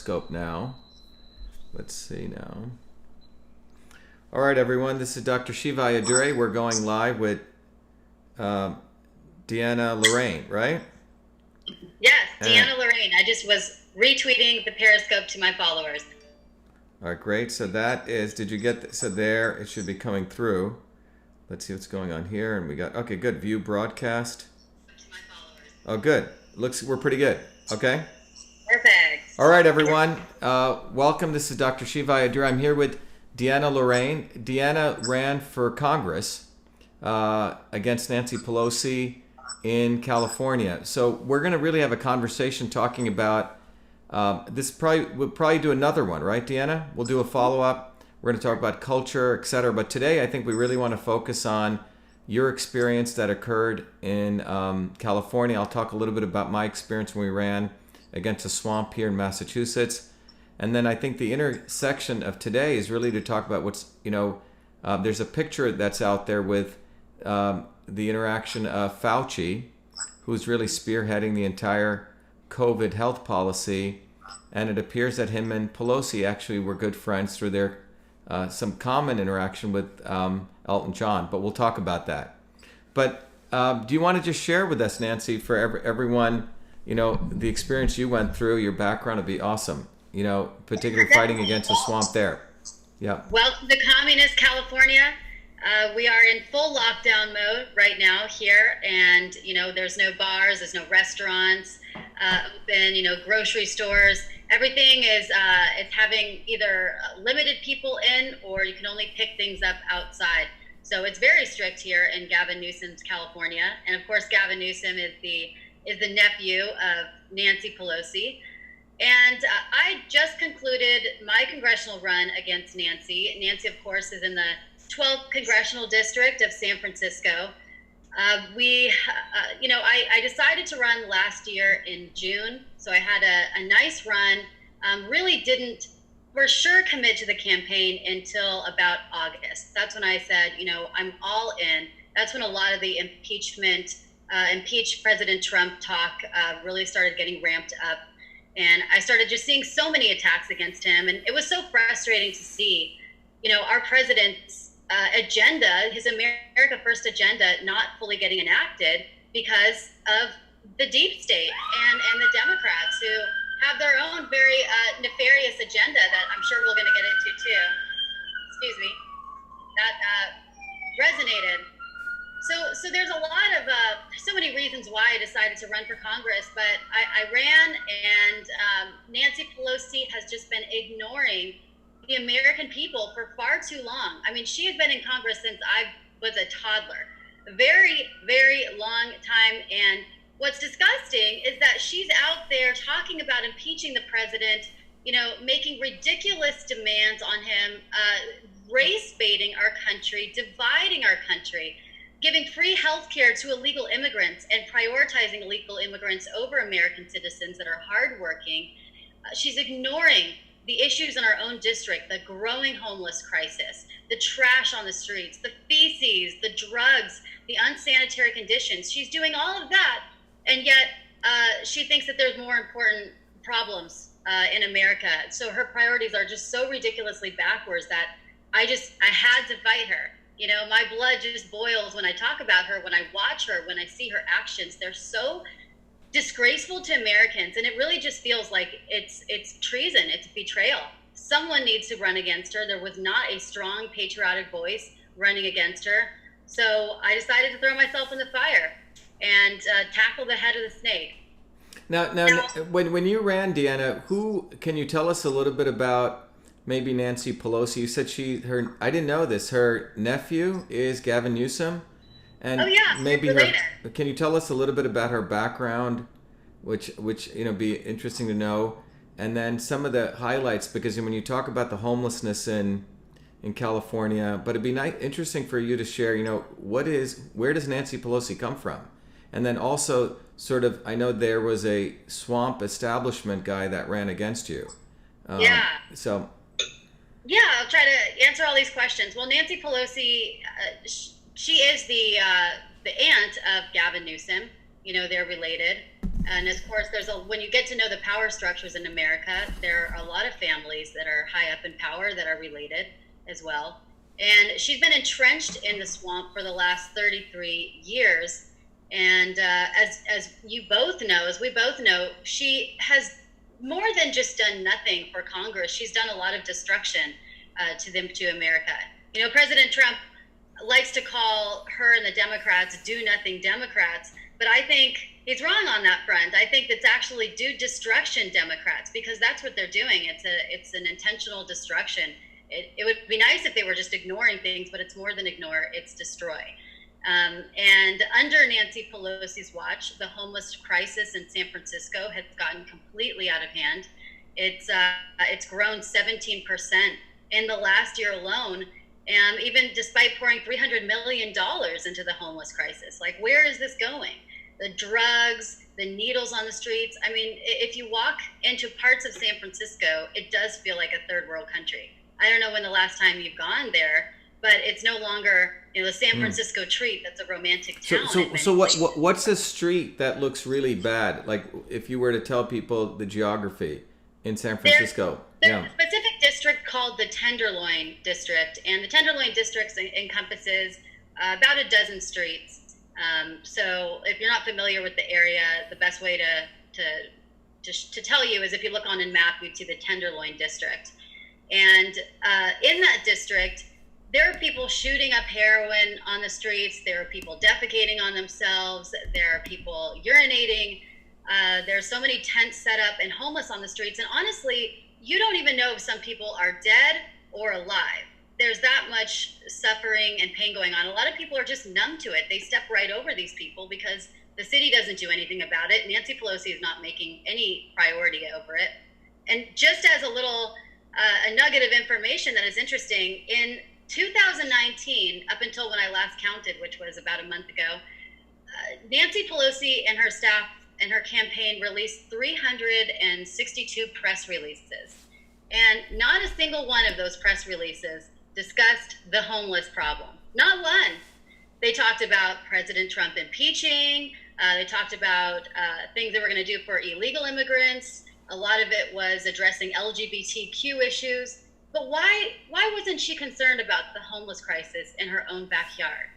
Scope now. Let's see now. All right, everyone. This is Dr.SHIVA Ayyadurai. We're going live with Deanna Lorraine, right? Yes, Deanna Lorraine. I just was retweeting the Periscope to my followers. All right, great. So that is, did you get this? So there, it should be coming through. Let's see what's going on here. And we got, okay, good. View broadcast. Oh, good. Looks, we're pretty good. Okay. Perfect. All right, everyone. Welcome. This is Dr.SHIVA Ayyadurai. I'm here with Deanna Lorraine. Deanna ran for Congress against Nancy Pelosi in California. So we're going to really have a conversation talking about this. We'll probably do another one, right, Deanna? We'll do a follow-up. We're going to talk about culture, etc. But today, I think we really want to focus on your experience that occurred in California. I'll talk a little bit about my experience when we ran against a swamp here in Massachusetts. And then I think the intersection of today is really to talk about what's, there's a picture that's out there with the interaction of Fauci, who's really spearheading the entire COVID health policy. And it appears that him and Pelosi actually were good friends through their some common interaction with Elton John. But we'll talk about that. But do you want to just share with us, Nancy, for everyone, the experience you went through, your background would be awesome. Particularly fighting against a swamp there. Yeah. Welcome to communist California. We are in full lockdown mode right now here, and there's no bars, there's no restaurants open, grocery stores. Everything is it's having either limited people in, or you can only pick things up outside. So it's very strict here in Gavin Newsom's California, and of course Gavin Newsom is the nephew of Nancy Pelosi. And I just concluded my congressional run against Nancy. Nancy, of course, is in the 12th Congressional District of San Francisco. I decided to run last year in June. So I had a nice run. Really didn't for sure commit to the campaign until about August. That's when I said, I'm all in. That's when a lot of the impeach President Trump talk really started getting ramped up. And I started just seeing so many attacks against him. And it was so frustrating to see, our president's agenda, his America First agenda, not fully getting enacted because of the deep state and the Democrats, who have their own very nefarious agenda that I'm sure we're going to get into too. Excuse me. That resonated. So there's a lot of, so many reasons why I decided to run for Congress, but I ran, and Nancy Pelosi has just been ignoring the American people for far too long. I mean, she had been in Congress since I was a toddler, a very, very long time. And what's disgusting is that she's out there talking about impeaching the president, making ridiculous demands on him, race baiting our country, dividing our country, giving free health care to illegal immigrants and prioritizing illegal immigrants over American citizens that are hardworking. She's ignoring the issues in our own district, the growing homeless crisis, the trash on the streets, the feces, the drugs, the unsanitary conditions. She's doing all of that, and yet she thinks that there's more important problems in America. So her priorities are just so ridiculously backwards that I had to fight her. My blood just boils when I talk about her, when I watch her, when I see her actions. They're so disgraceful to Americans, and it really just feels like it's treason, it's betrayal. Someone needs to run against her. There was not a strong patriotic voice running against her. So I decided to throw myself in the fire and tackle the head of the snake. Now, when you ran, Deanna, can you tell us a little bit about maybe Nancy Pelosi? You said I didn't know this. Her nephew is Gavin Newsom, and maybe can you tell us a little bit about her background, which be interesting to know, and then some of the highlights, because when you talk about the homelessness in California, but it'd be interesting for you to share, where does Nancy Pelosi come from, and then also sort of, I know there was a swamp establishment guy that ran against you. So. Yeah, I'll try to answer all these questions. Well, Nancy Pelosi, she is the aunt of Gavin Newsom. They're related. And of course, when you get to know the power structures in America, there are a lot of families that are high up in power that are related as well. And she's been entrenched in the swamp for the last 33 years. And as you both know, as we both know, she has more than just done nothing for Congress. She's done a lot of destruction to America. You know, President Trump likes to call her and the Democrats do-nothing Democrats, but I think he's wrong on that front. I think that's actually do destruction Democrats, because that's what they're doing. It's an intentional destruction. It would be nice if they were just ignoring things, but it's more than ignore, it's destroy. And under Nancy Pelosi's watch, the homeless crisis in San Francisco has gotten completely out of hand. It's grown 17% in the last year alone, and even despite pouring $300 million into the homeless crisis. Like, where is this going? The drugs, the needles on the streets. I mean, if you walk into parts of San Francisco, it does feel like a third world country. I don't know when the last time you've gone there, but it's no longer, you know, the San Francisco treat that's a romantic town. So what's a street that looks really bad? Like, if you were to tell people the geography in San Francisco. There's a specific district called the Tenderloin District, and the Tenderloin District encompasses about a dozen streets. So if you're not familiar with the area, the best way to tell you is if you look on a map, you'd see the Tenderloin District. And in that district, there are people shooting up heroin on the streets. There are people defecating on themselves. There are people urinating. There's so many tents set up and homeless on the streets. And honestly, you don't even know if some people are dead or alive. There's that much suffering and pain going on. A lot of people are just numb to it. They step right over these people because the city doesn't do anything about it. Nancy Pelosi is not making any priority over it. And just as a little a nugget of information that is interesting, in 2019, up until when I last counted, which was about a month ago, Nancy Pelosi and her staff and her campaign released 362 press releases. And not a single one of those press releases discussed the homeless problem. Not one. They talked about President Trump impeaching. They talked about things they were going to do for illegal immigrants. A lot of it was addressing LGBTQ issues. But why wasn't she concerned about the homeless crisis in her own backyard?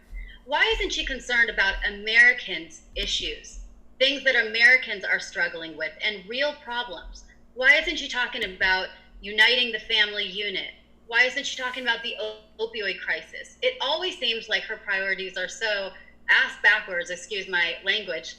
Why isn't she concerned about Americans' issues, things that Americans are struggling with, and real problems? Why isn't she talking about uniting the family unit? Why isn't she talking about the opioid crisis? It always seems like her priorities are so ass backwards, excuse my language.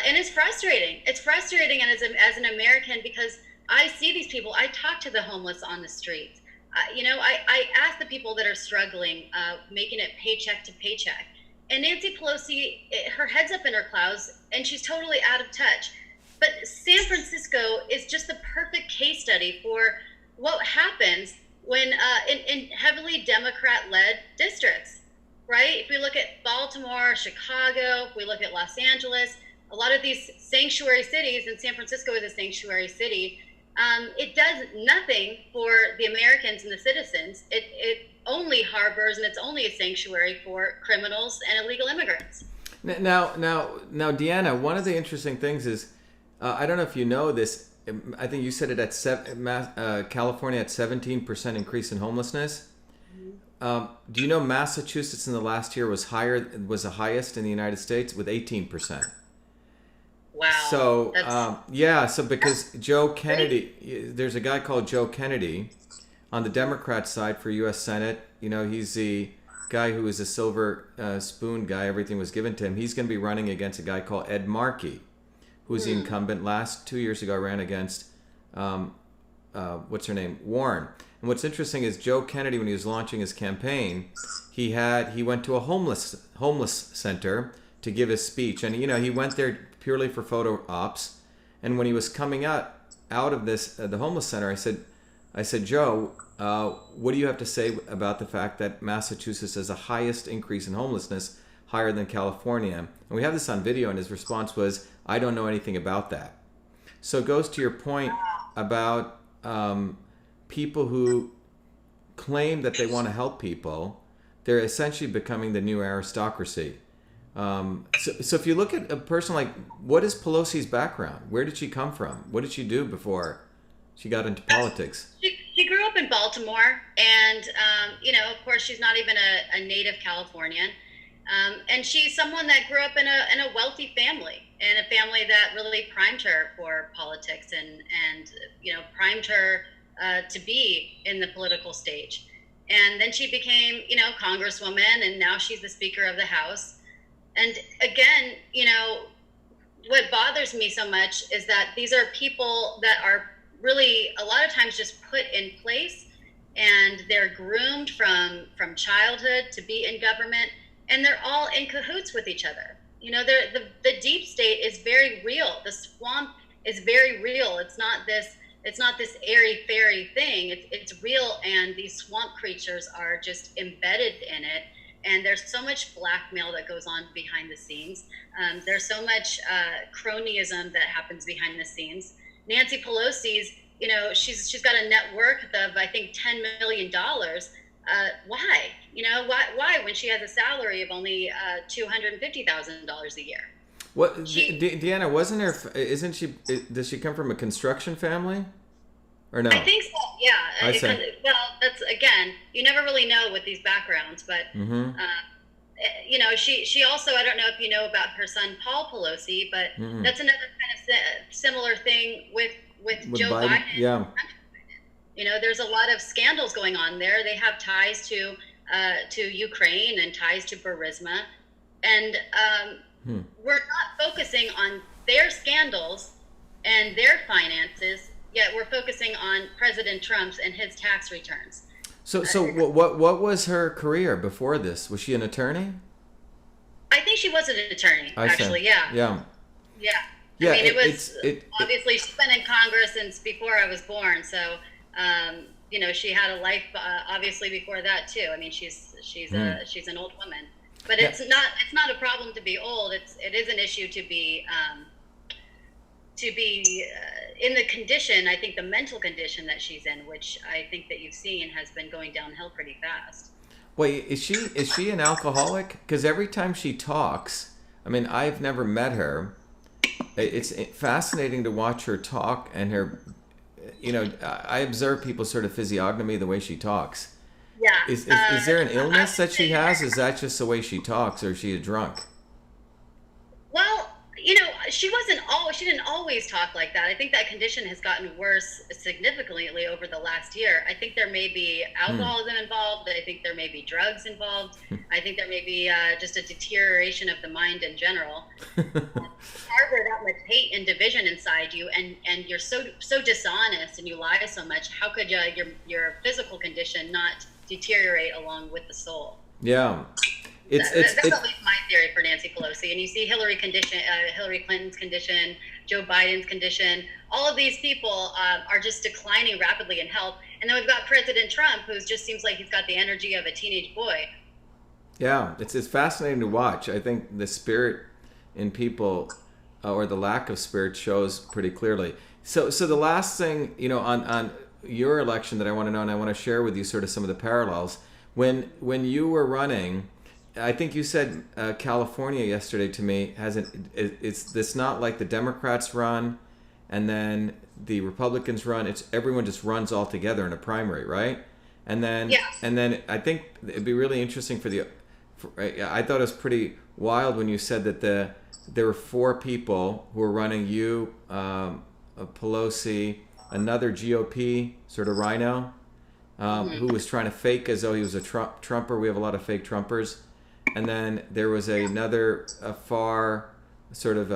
And it's frustrating. It's frustrating as an American, because I see these people. I talk to the homeless on the streets. I ask the people that are struggling, making it paycheck to paycheck. And Nancy Pelosi, her head's up in her clouds, and she's totally out of touch. But San Francisco is just the perfect case study for what happens when in heavily Democrat-led districts, right? If we look at Baltimore, Chicago, if we look at Los Angeles, a lot of these sanctuary cities, and San Francisco is a sanctuary city, it does nothing for the Americans and the citizens. It only harbors, and it's only a sanctuary for criminals and illegal immigrants. Now, Deanna, one of the interesting things is, I don't know if you know this, I think you said it at California at 17% increase in homelessness. Do you know Massachusetts in the last year was the highest in the United States with 18%? Wow. So, so because Joe Kennedy, there's a guy called Joe Kennedy on the Democrat side for U.S. Senate. You know, he's the guy who was a silver spoon guy. Everything was given to him. He's going to be running against a guy called Ed Markey, who's the incumbent. 2 years ago, ran against, what's her name? Warren. And what's interesting is Joe Kennedy, when he was launching his campaign, he went to a homeless center to give his speech. And, you know, he went there purely for photo ops. And when he was coming out of this, the homeless center, I said, Joe, what do you have to say about the fact that Massachusetts has the highest increase in homelessness, higher than California? And we have this on video, and his response was, I don't know anything about that. So it goes to your point about people who claim that they want to help people. They're essentially becoming the new aristocracy. So if you look at a person like, what is Pelosi's background? Where did she come from? What did she do before she got into politics? She grew up in Baltimore, and of course, she's not even a native Californian, and she's someone that grew up in a wealthy family, and a family that really primed her for politics, and primed her to be in the political stage. And then she became, congresswoman, and now she's the Speaker of the House. And again, what bothers me so much is that these are people that are really a lot of times just put in place, and they're groomed from childhood to be in government, and they're all in cahoots with each other. The deep state is very real. The swamp is very real. It's not this airy fairy thing. It's real, and these swamp creatures are just embedded in it. And there's so much blackmail that goes on behind the scenes. There's so much cronyism that happens behind the scenes. Nancy Pelosi's, she's got a net worth of, I think, $10 million. Why? Why when she has a salary of only $250,000 a year? What, Deanna, isn't she, does she come from a construction family? Or no? I think so, yeah. I see. Well, that's, again, you never really know with these backgrounds, but, she also, I don't know if you know about her son, Paul Pelosi, but that's another kind of similar thing with Joe Biden. Yeah. There's a lot of scandals going on there. They have ties to Ukraine and ties to Burisma. And we're not focusing on their scandals and their finances, yet we're focusing on President Trump's and his tax returns. So what was her career before this? Was she an attorney? I think she was an attorney, actually. Yeah. Yeah. Yeah. Yeah. I mean, obviously she's been in Congress since before I was born. So, she had a life, obviously before that too. I mean, she's an old woman, but it's not a problem to be old. It is an issue to be in the condition, I think the mental condition that she's in, which I think that you've seen has been going downhill pretty fast. Wait, is she an alcoholic? Because every time she talks, I mean, I've never met her. It's fascinating to watch her talk, and her, I observe people's sort of physiognomy, the way she talks. Yeah. Is there an illness that she has? Is that just the way she talks, or is she a drunk? Well, she didn't always talk like that. I think that condition has gotten worse significantly over the last year. I think there may be alcoholism involved. I think there may be drugs involved. I think there may be just a deterioration of the mind in general. Harbor that much hate and division inside you, and you're so dishonest, and you lie so much. How could your physical condition not deteriorate along with the soul? Yeah. That's at least my theory for Nancy Pelosi. And you see Hillary Clinton's condition, Joe Biden's condition. All of these people are just declining rapidly in health. And then we've got President Trump, who just seems like he's got the energy of a teenage boy. Yeah, it's fascinating to watch. I think the spirit in people, or the lack of spirit, shows pretty clearly. So the last thing, on your election that I want to know, and I want to share with you sort of some of the parallels. When you were running, I think you said California yesterday to me it's not like the Democrats run and then the Republicans run. It's everyone just runs all together in a primary, right? And then I think it'd be really interesting I thought it was pretty wild when you said that there were 4 people who were running, you, Pelosi, another GOP sort of rhino, who was trying to fake as though he was a Trumper. We have a lot of fake Trumpers. And then there was another far sort of,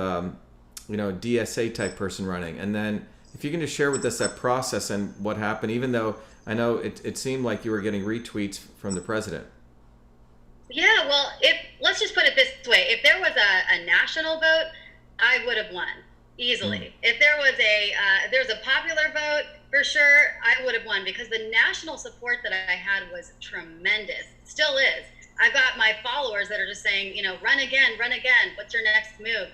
DSA type person running. And then if you can just share with us that process and what happened, even though I know it seemed like you were getting retweets from the president. Yeah, well, let's just put it this way. If there was a national vote, I would have won easily. If there was a popular vote, for sure, I would have won, because the national support that I had was tremendous. Still is. I've got my followers that are just saying, run again, what's your next move?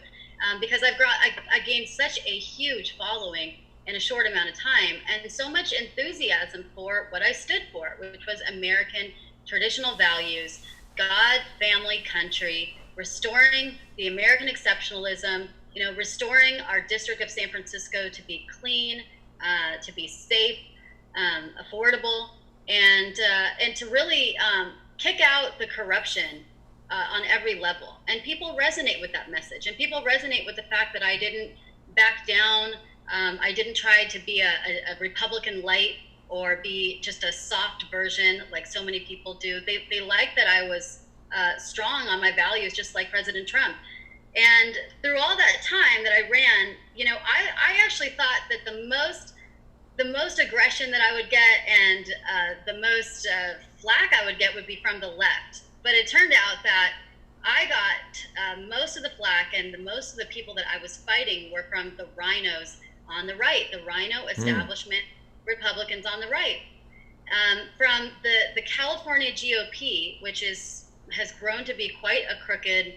Because I gained such a huge following in a short amount of time, and so much enthusiasm for what I stood for, which was American traditional values, God, family, country, restoring the American exceptionalism, restoring our District of San Francisco to be clean, to be safe, affordable, and to really kick out the corruption on every level. And people resonate with that message, and people resonate with the fact that I didn't back down. I didn't try to be a Republican light or be just a soft version like so many people do. They like that I was strong on my values, just like President Trump. And through all that time that I ran, I actually thought that the most aggression that I would get and the most flack I would get would be from the left. But it turned out that I got most of the flack, and most of the people that I was fighting were from the rhinos on the right, the rhino establishment Republicans on the right. From the California GOP, which has grown to be quite a crooked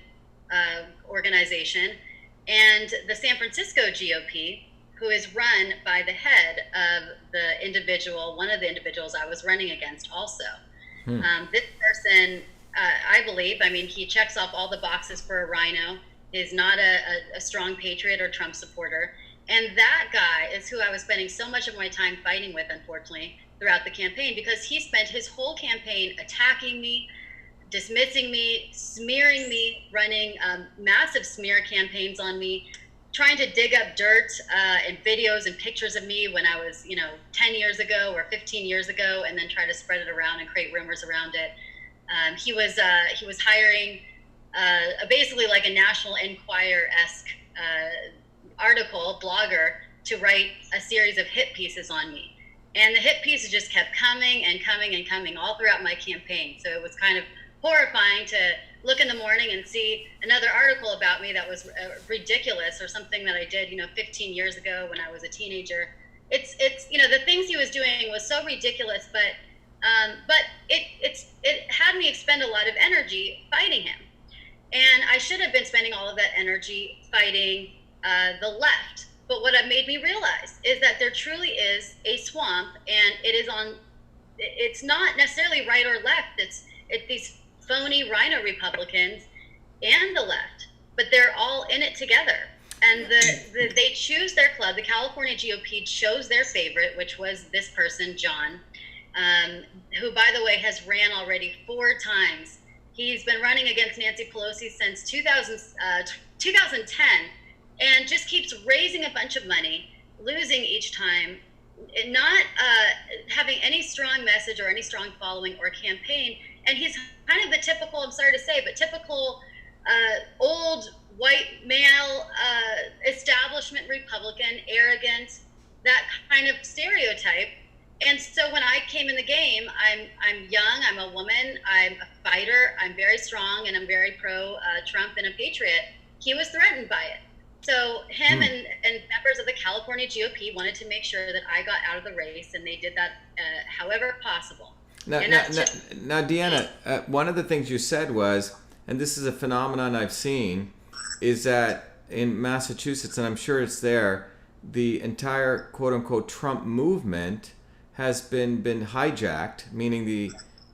organization, and the San Francisco GOP, who is run by the head of one of the individuals I was running against also. This person, I believe, he checks off all the boxes for a rhino, is not a strong patriot or Trump supporter. And that guy is who I was spending so much of my time fighting with, unfortunately, throughout the campaign, because he spent his whole campaign attacking me, dismissing me, smearing me, running massive smear campaigns on me, trying to dig up dirt and videos and pictures of me when I was, 10 years ago or 15 years ago, and then try to spread it around and create rumors around it. He was hiring basically like a National Enquirer-esque blogger to write a series of hit pieces on me. And the hit pieces just kept coming and coming and coming all throughout my campaign. So it was kind of horrifying to look in the morning and see another article about me that was ridiculous, or something that I did, 15 years ago when I was a teenager. It's the things he was doing was so ridiculous, but it had me expend a lot of energy fighting him. And I should have been spending all of that energy fighting the left. But what it made me realize is that there truly is a swamp, and it's not necessarily right or left. It's these phony rhino Republicans and the left, but they're all in it together. And they choose their club. The California GOP chose their favorite, which was this person, John, who, by the way, has ran already 4 times. He's been running against Nancy Pelosi since 2010, and just keeps raising a bunch of money, losing each time, and not having any strong message or any strong following or campaign. And he's kind of the typical, I'm sorry to say, but typical old white male establishment Republican, arrogant, that kind of stereotype. And so when I came in the game, I'm young, I'm a woman, I'm a fighter, I'm very strong, and I'm very pro-Trump and a patriot. He was threatened by it. So him and members of the California GOP wanted to make sure that I got out of the race, and they did that however possible. Now, Deanna, one of the things you said was, and this is a phenomenon I've seen, is that in Massachusetts, and I'm sure it's there, the entire quote-unquote Trump movement has been hijacked, meaning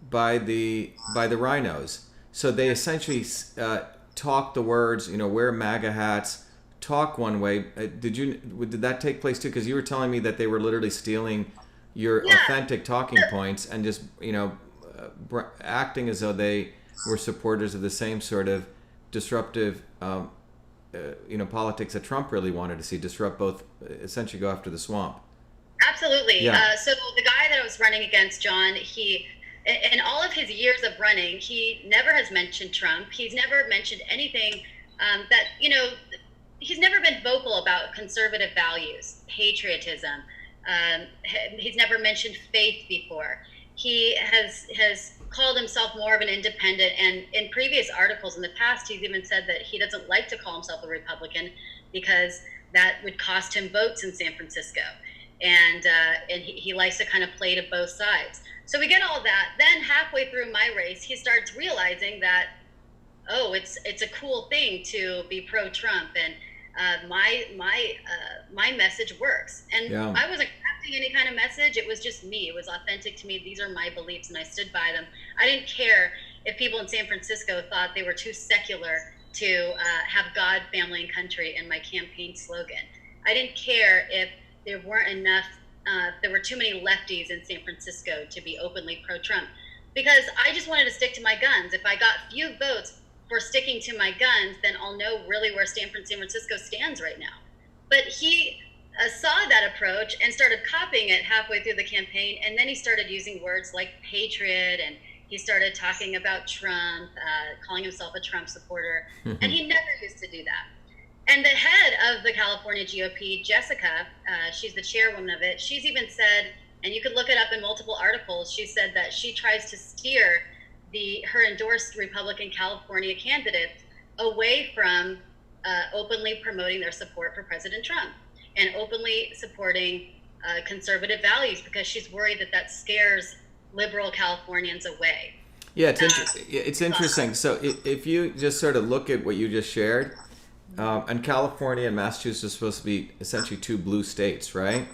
by the rhinos. So they essentially talk the words, wear MAGA hats, talk one way. Did that take place too? Because you were telling me that they were literally stealing your authentic talking points and just acting as though they were supporters of the same sort of disruptive politics that Trump really wanted to see disrupt, both essentially go after the swamp. Absolutely. Yeah. So the guy that I was running against, John, he, in all of his years of running, he never has mentioned Trump. He's never mentioned anything that, he's never been vocal about conservative values, patriotism. He's never mentioned faith before. He has called himself more of an independent, and in previous articles in the past, he's even said that he doesn't like to call himself a Republican because that would cost him votes in San Francisco. And he likes to kind of play to both sides. So we get all that. Then halfway through my race, he starts realizing that, it's a cool thing to be pro-Trump, and my message works. And I wasn't crafting any kind of message. It was just me. It was authentic to me. These are my beliefs, and I stood by them. I didn't care if people in San Francisco thought they were too secular to have God, family, and country in my campaign slogan. I didn't care if there weren't enough, there were too many lefties in San Francisco to be openly pro-Trump, because I just wanted to stick to my guns. If I got few votes for sticking to my guns, then I'll know really where San Francisco stands right now. But he saw that approach and started copying it halfway through the campaign, and then he started using words like Patriot, and he started talking about Trump, calling himself a Trump supporter, and he never used to do that. And the head of the California GOP, Jessica, she's the chairwoman of it, she's even said, and you could look it up in multiple articles, she said that she tries to steer her endorsed Republican California candidates away from openly promoting their support for President Trump and openly supporting conservative values, because she's worried that that scares liberal Californians away. Yeah, it's interesting. So if you just sort of look at what you just shared, and California and Massachusetts are supposed to be essentially two blue states, right?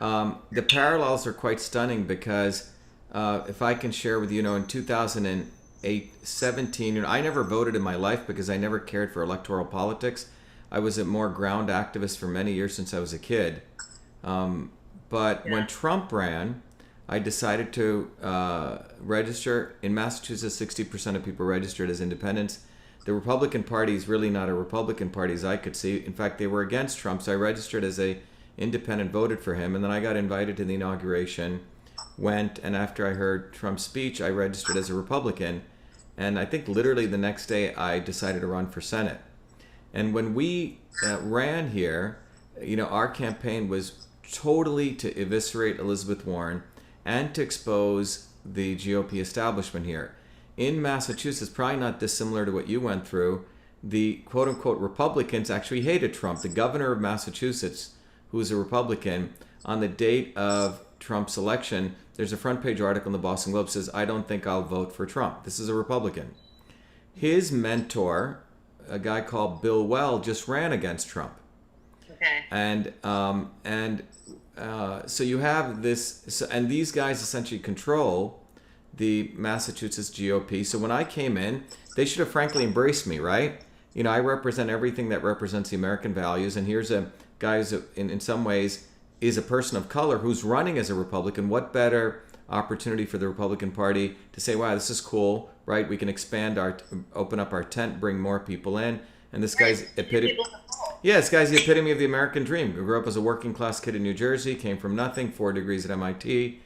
Yeah. The parallels are quite stunning, because if I can share with you, in 2017, I never voted in my life because I never cared for electoral politics. I was a more ground activist for many years since I was a kid. But when Trump ran, I decided to register. In Massachusetts, 60% of people registered as independents. The Republican Party is really not a Republican Party as I could see. In fact, they were against Trump, so I registered as a independent, voted for him, and then I got invited to the inauguration, went, and after I heard Trump's speech, I registered as a Republican. And I think literally the next day I decided to run for Senate. And when we ran here, our campaign was totally to eviscerate Elizabeth Warren and to expose the GOP establishment here. In Massachusetts, probably not dissimilar to what you went through, the quote-unquote Republicans actually hated Trump. The governor of Massachusetts, who was a Republican, on the date of Trump's election, there's a front page article in the Boston Globe says, "I don't think I'll vote for Trump." This is a Republican. His mentor, a guy called Bill Well, just ran against Trump. Okay. And so you have this, and these guys essentially control the Massachusetts GOP. So when I came in, they should have frankly embraced me, right? I represent everything that represents the American values, and here's a guy who's in some ways is a person of color who's running as a Republican. What better opportunity for the Republican Party to say, wow, this is cool, right? We can open up our tent, bring more people in. And this guy's this guy's the epitome of the American dream. Grew up as a working class kid in New Jersey, came from nothing, 4 degrees at MIT,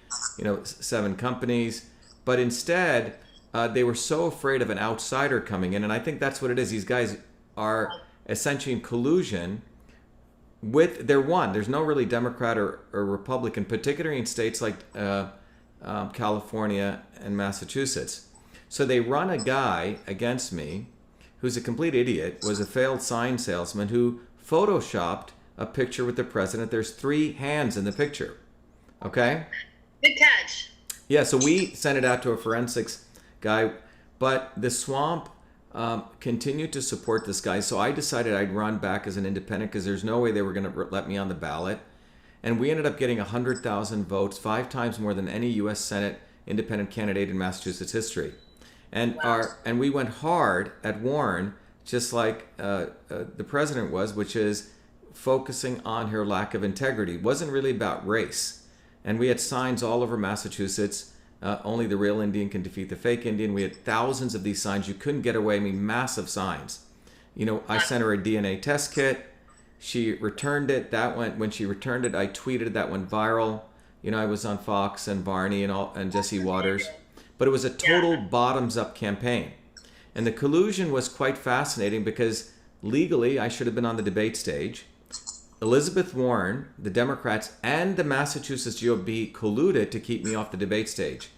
7 companies. But instead, they were so afraid of an outsider coming in. And I think that's what it is. These guys are essentially in collusion they're one. There's no really Democrat or Republican, particularly in states like California and Massachusetts. So they run a guy against me who's a complete idiot, was a failed sign salesman who photoshopped a picture with the president. There's 3 hands in the picture. Okay? Good catch. Yeah, so we sent it out to a forensics guy, but the swamp continued to support this guy. So I decided I'd run back as an independent because there's no way they were going to let me on the ballot. And we ended up getting 100,000 votes, 5 times more than any U.S. Senate independent candidate in Massachusetts history. And and we went hard at Warren, just like the president was, which is focusing on her lack of integrity. It wasn't really about race. And we had signs all over Massachusetts. Only the real Indian can defeat the fake Indian. We had thousands of these signs. You couldn't get away. Massive signs. I sent her a DNA test kit. She returned it. When she returned it, I tweeted, that went viral. I was on Fox and Barney and Jesse Waters. But it was a total bottoms-up campaign. And the collusion was quite fascinating because legally I should have been on the debate stage. Elizabeth Warren, the Democrats, and the Massachusetts GOP colluded to keep me off the debate stage.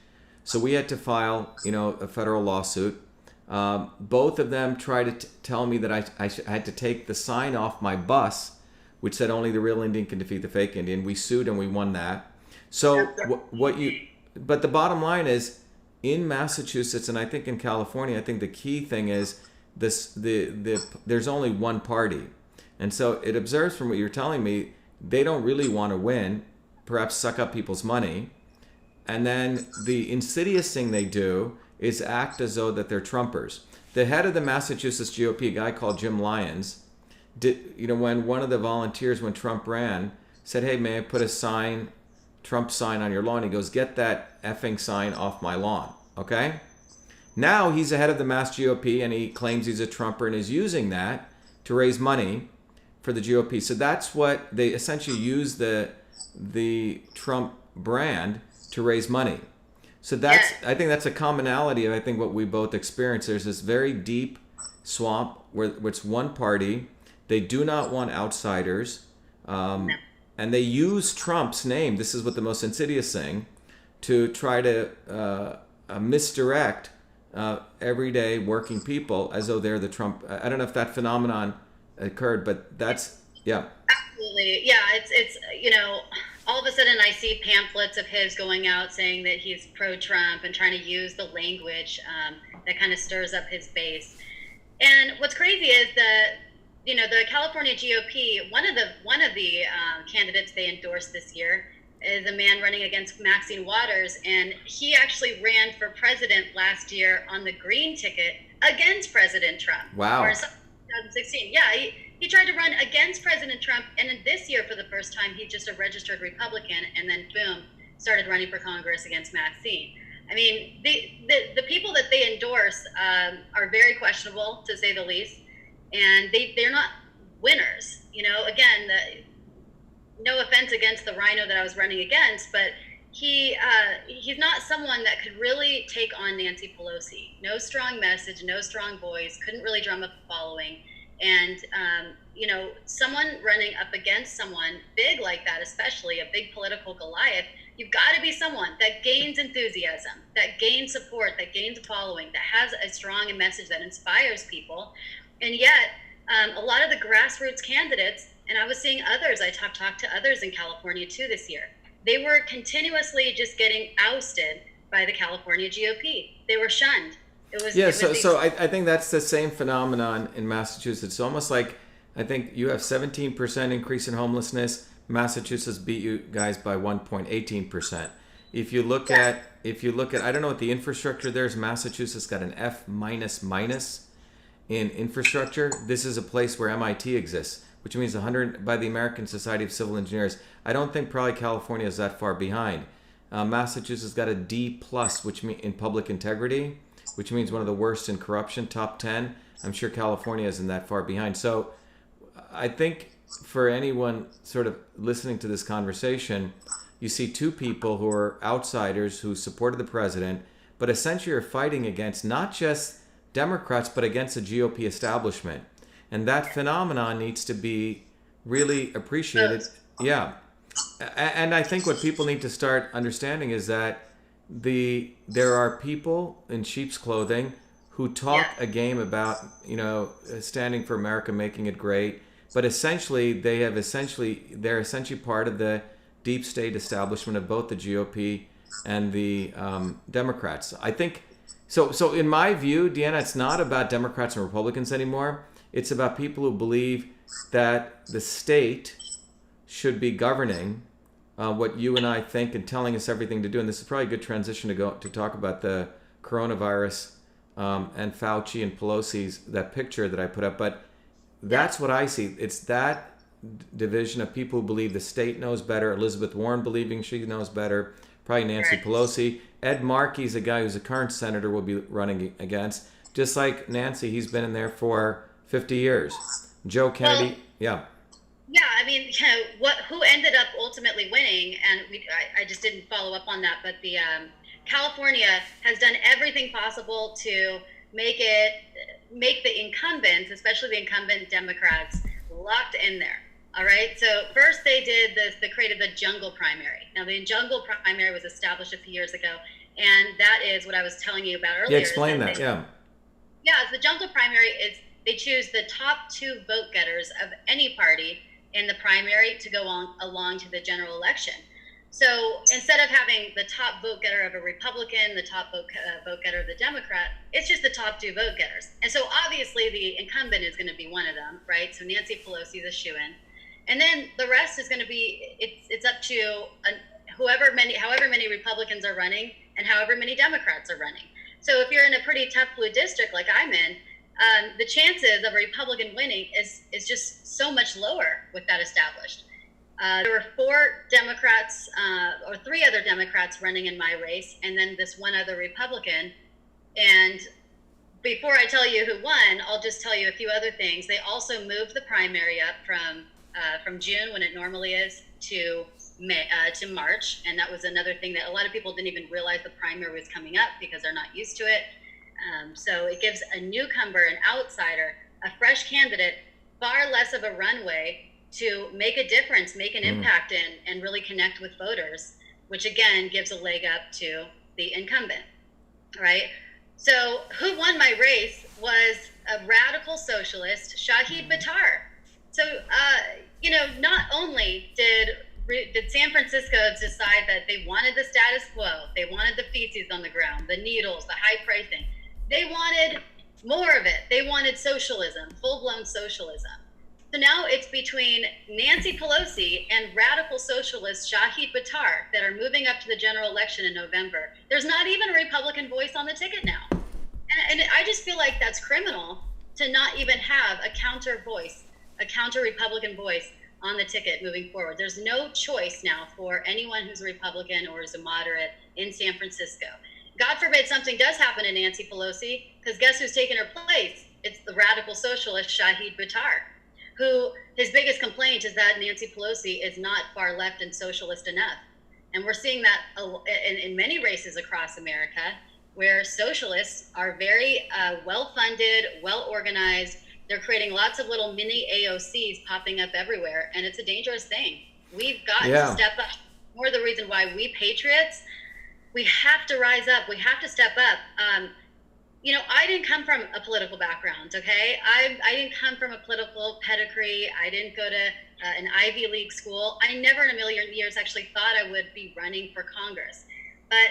So we had to file, a federal lawsuit. Both of them tried to tell me that I had to take the sign off my bus, which said only the real Indian can defeat the fake Indian. We sued and we won that. So but the bottom line is, in Massachusetts and I think in California, I think the key thing is there's only one party. And so it observes from what you're telling me, they don't really want to win, perhaps suck up people's money. And then the insidious thing they do is act as though that they're Trumpers. The head of the Massachusetts GOP, a guy called Jim Lyons, when one of the volunteers when Trump ran said, "Hey, may I put a Trump sign on your lawn?" He goes, "Get that effing sign off my lawn." Okay? Now he's the head of the Mass GOP and he claims he's a Trumper and is using that to raise money for the GOP. So that's what they essentially use the Trump brand to raise money. So I think that's a commonality of what we both experience. There's this very deep swamp where it's one party. They do not want outsiders. And they use Trump's name. This is what the most insidious thing, to try to misdirect everyday working people as though they're the Trump. I don't know if that phenomenon occurred, but that's, yeah. Absolutely. Yeah. It's all of a sudden I see pamphlets of his going out saying that he's pro-Trump and trying to use the language that kind of stirs up his base. And what's crazy is the California GOP, one of the candidates they endorsed this year is a man running against Maxine Waters, and he actually ran for president last year on the green ticket against President Trump. Wow. Or 2016. Yeah, he tried to run against President Trump, and then this year for the first time he's just a registered Republican, and then boom, started running for Congress against Maxine. I mean, the people that they endorse are very questionable, to say the least, and they're not winners. Again, no offense against the rhino that I was running against, but he's not someone that could really take on Nancy Pelosi. No strong message, no strong voice, couldn't really drum up a following. And, someone running up against someone big like that, especially a big political Goliath, you've got to be someone that gains enthusiasm, that gains support, that gains a following, that has a strong message that inspires people. And yet, a lot of the grassroots candidates, and I was seeing others, I talked to others in California too this year, they were continuously just getting ousted by the California GOP. They were shunned. So I think that's the same phenomenon in Massachusetts. It's almost like, I think you have 17% increase in homelessness. Massachusetts beat you guys by 1.18%. If you look at, I don't know what the infrastructure there is. Massachusetts got an F minus in infrastructure. This is a place where MIT exists, which means 100 by the American Society of Civil Engineers. I don't think probably California is that far behind. Massachusetts got a D plus, which means in public integrity, which means one of the worst in corruption, top 10. I'm sure California isn't that far behind. So I think for anyone sort of listening to this conversation, you see two people who are outsiders who supported the president, but essentially are fighting against not just Democrats, but against the GOP establishment. And that phenomenon needs to be really appreciated. Yeah. And I think what people need to start understanding is that there are people in sheep's clothing who talk a game about, standing for America, making it great. But essentially, they're essentially part of the deep state establishment of both the GOP and the Democrats. I think, so in my view, Deanna, it's not about Democrats and Republicans anymore. It's about people who believe that the state should be governing what you and I think and telling us everything to do. And this is probably a good transition to talk about the coronavirus and Fauci and Pelosi's, that picture that I put up. But that's what I see. It's that division of people who believe the state knows better. Elizabeth Warren believing she knows better. Probably Nancy Pelosi. Ed Markey's a guy who's a current senator will be running against. Just like Nancy, he's been in there for 50 years. Joe Kennedy, Yeah, I mean, who ended up ultimately winning, and I just didn't follow up on that, but the California has done everything possible to make the incumbents, especially the incumbent Democrats, locked in there. All right. So first they did this, they created the jungle primary. Now the jungle primary was established a few years ago, and that is what I was telling you about earlier. Yeah, explain that. Yeah, the jungle primary is they choose the top 2 vote getters of any party in the primary to go along to the general election. So instead of having the top vote getter of a Republican, the top vote getter of the Democrat, it's just the top 2 vote getters. And so obviously the incumbent is going to be one of them, right? So Nancy Pelosi is a shoo-in. And then the rest is going to be, it's up to however many Republicans are running and however many Democrats are running. So if you're in a pretty tough blue district like I'm in, the chances of a Republican winning is just so much lower with that established. There were 4 Democrats or 3 other Democrats running in my race, and then this one other Republican. And before I tell you who won, I'll just tell you a few other things. They also moved the primary up from June, when it normally is, to March, and that was another thing that a lot of people didn't even realize the primary was coming up because they're not used to it. So it gives a newcomer, an outsider, a fresh candidate far less of a runway to make a difference, make an impact and really connect with voters, which again gives a leg up to the incumbent, right? So who won my race was a radical socialist, Shahid Buttar. So, not only did San Francisco decide that they wanted the status quo, they wanted the feces on the ground, the needles, the high pricing, they wanted more of it. They wanted socialism, full-blown socialism. So now it's between Nancy Pelosi and radical socialist Shahid Buttar that are moving up to the general election in November. There's not even a Republican voice on the ticket now. And I just feel like that's criminal to not even have a counter voice, a counter Republican voice on the ticket moving forward. There's no choice now for anyone who's a Republican or is a moderate in San Francisco. God forbid something does happen to Nancy Pelosi, because guess who's taking her place? It's the radical socialist Shahid Buttar, who his biggest complaint is that Nancy Pelosi is not far left and socialist enough. And we're seeing that in many races across America, where socialists are very well-funded, well-organized. They're creating lots of little mini AOCs popping up everywhere, and it's a dangerous thing. We've got to step up. More the reason why we Patriots, we have to rise up. We have to step up. I didn't come from a political background, okay? I didn't come from a political pedigree. I didn't go to an Ivy League school. I never in a million years actually thought I would be running for Congress. But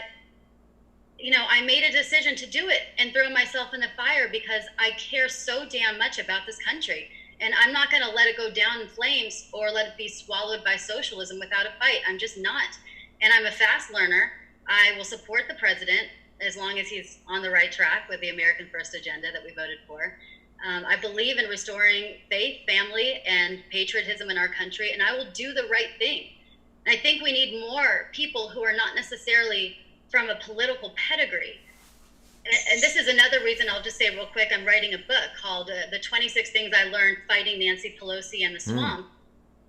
I made a decision to do it and throw myself in the fire because I care so damn much about this country. And I'm not going to let it go down in flames or let it be swallowed by socialism without a fight. I'm just not. And I'm a fast learner. I will support the president as long as he's on the right track with the American First agenda that we voted for. I believe in restoring faith, family, and patriotism in our country, and I will do the right thing. And I think we need more people who are not necessarily from a political pedigree. And this is another reason, I'll just say real quick, I'm writing a book called The 26 Things I Learned Fighting Nancy Pelosi and the Swamp,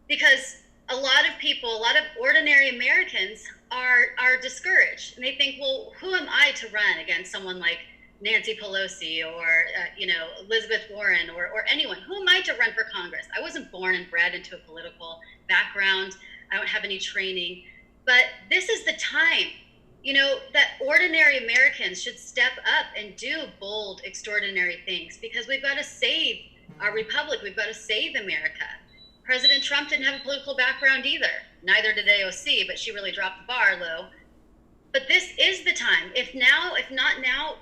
because a lot of people, a lot of ordinary Americans are discouraged. And they think, well, who am I to run against someone like Nancy Pelosi or, Elizabeth Warren or anyone? Who am I to run for Congress? I wasn't born and bred into a political background. I don't have any training. But this is the time, that ordinary Americans should step up and do bold, extraordinary things, because we've got to save our republic. We've got to save America. President Trump didn't have a political background either. Neither did AOC, but she really dropped the bar low. But this is the time. If not now,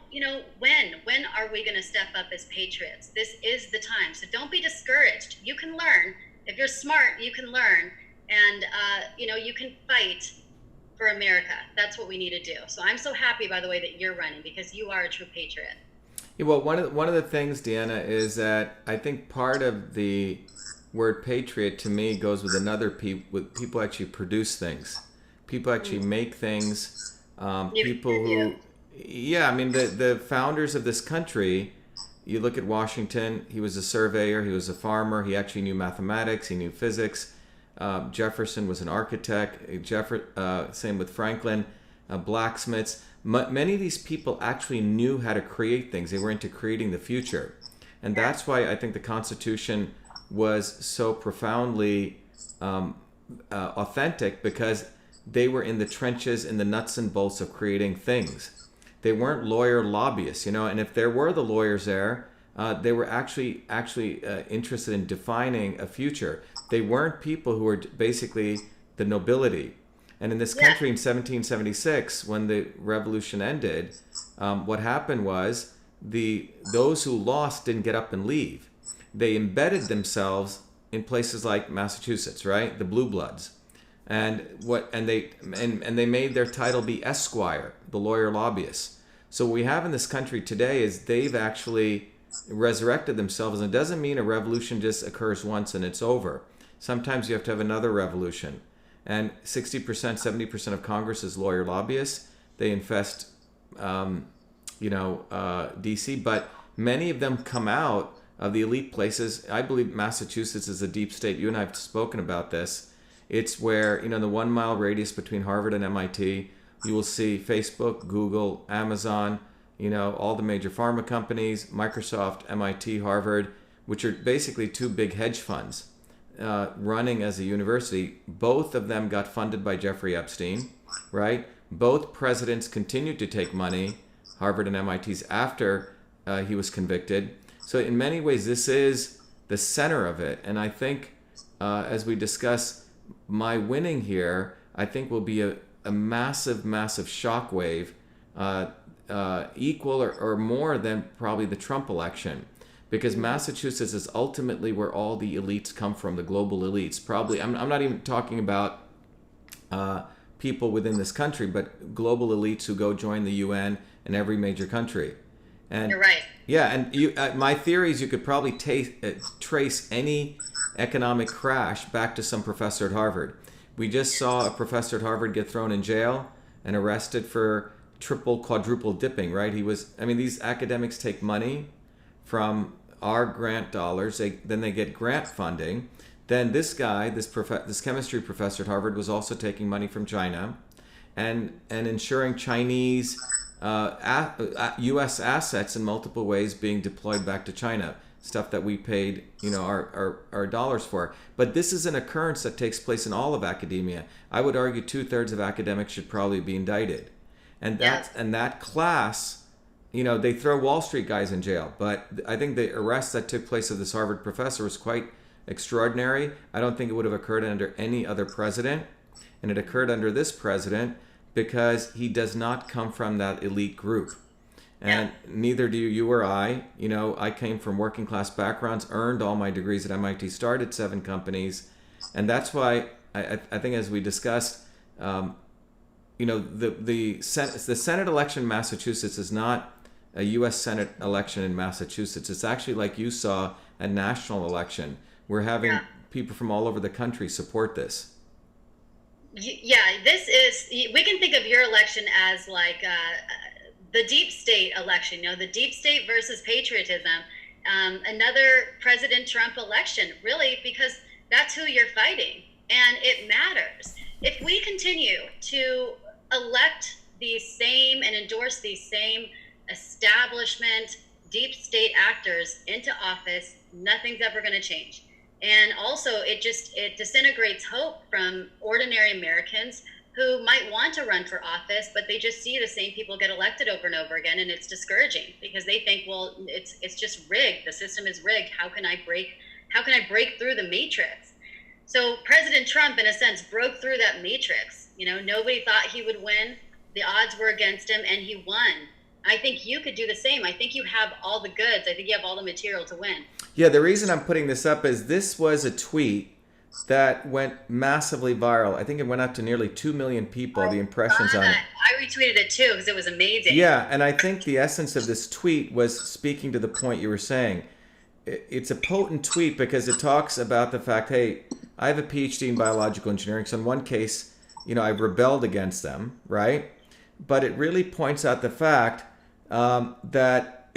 when are we going to step up as patriots? This is the time. So don't be discouraged. You can learn. If you're smart, you can learn. And, you can fight for America. That's what we need to do. So I'm so happy, by the way, that you're running, because you are a true patriot. Yeah, well, one of the things, Deanna, is that I think part of the word patriot to me goes with with people actually produce things. People actually make things. People who, the founders of this country, you look at Washington, he was a surveyor, he was a farmer, he actually knew mathematics, he knew physics. Jefferson was an architect. Same with Franklin, blacksmiths. Many of these people actually knew how to create things. They were into creating the future. And that's why I think the Constitution was so profoundly authentic, because they were in the trenches, in the nuts and bolts of creating things. They weren't lawyer lobbyists, and if there were the lawyers there, they were actually interested in defining a future. They weren't people who were basically the nobility. And in this country in 1776, when the revolution ended, what happened was those who lost didn't get up and leave. They embedded themselves in places like Massachusetts, right? The Blue Bloods. And they made their title be Esquire, the lawyer lobbyist. So what we have in this country today is they've actually resurrected themselves. And it doesn't mean a revolution just occurs once and it's over. Sometimes you have to have another revolution. And 60%, 70% of Congress is lawyer lobbyists. They infest, DC. But many of them come out of the elite places. I believe Massachusetts is a deep state. You and I have spoken about this. It's where, the 1 mile radius between Harvard and MIT, you will see Facebook, Google, Amazon, all the major pharma companies, Microsoft, MIT, Harvard, which are basically two big hedge funds running as a university. Both of them got funded by Jeffrey Epstein, right? Both presidents continued to take money, Harvard and MIT's, after he was convicted. So in many ways, this is the center of it. And I think, as we discuss, my winning here, I think will be a massive, massive shockwave, equal or more than probably the Trump election. Because Massachusetts is ultimately where all the elites come from, the global elites. Probably, I'm not even talking about people within this country, but global elites who go join the UN in every major country. And you're right. Yeah, and my theory is you could probably trace any economic crash back to some professor at Harvard. We just saw a professor at Harvard get thrown in jail and arrested for triple, quadruple dipping, right? These academics take money from our grant dollars, then they get grant funding. Then this guy, this chemistry professor at Harvard, was also taking money from China and ensuring Chinese U.S. assets in multiple ways being deployed back to China, stuff that we paid our dollars for. But this is an occurrence that takes place in all of academia. I would argue 2/3 of academics should probably be indicted. And that class, they throw Wall Street guys in jail. But I think the arrest that took place of this Harvard professor was quite extraordinary. I don't think it would have occurred under any other president. And it occurred under this president because he does not come from that elite group. And neither do you or I. I came from working class backgrounds, earned all my degrees at MIT, started 7 companies. And that's why I think, as we discussed, the Senate election in Massachusetts is not a U.S. Senate election in Massachusetts. It's actually, like you saw, a national election. We're having people from all over the country support this. Yeah, we can think of your election as like the deep state election, the deep state versus patriotism. Another President Trump election, really, because that's who you're fighting. And it matters. If we continue to elect these same and endorse these same establishment deep state actors into office, nothing's ever going to change. And also it disintegrates hope from ordinary Americans who might want to run for office, but they just see the same people get elected over and over again, and it's discouraging because they think, well, it's just rigged. The system is rigged. How can I break through the matrix? So President Trump, in a sense, broke through that matrix. Nobody thought he would win. The odds were against him, and he won. I think you could do the same. I think you have all the goods. I think you have all the material to win. Yeah, the reason I'm putting this up is this was a tweet that went massively viral. I think it went out to nearly 2 million people, the impressions on it. I retweeted it too because it was amazing. Yeah, and I think the essence of this tweet was speaking to the point you were saying. It's a potent tweet because it talks about the fact, hey, I have a PhD in biological engineering, so in one case, I've rebelled against them, right? But it really points out the fact that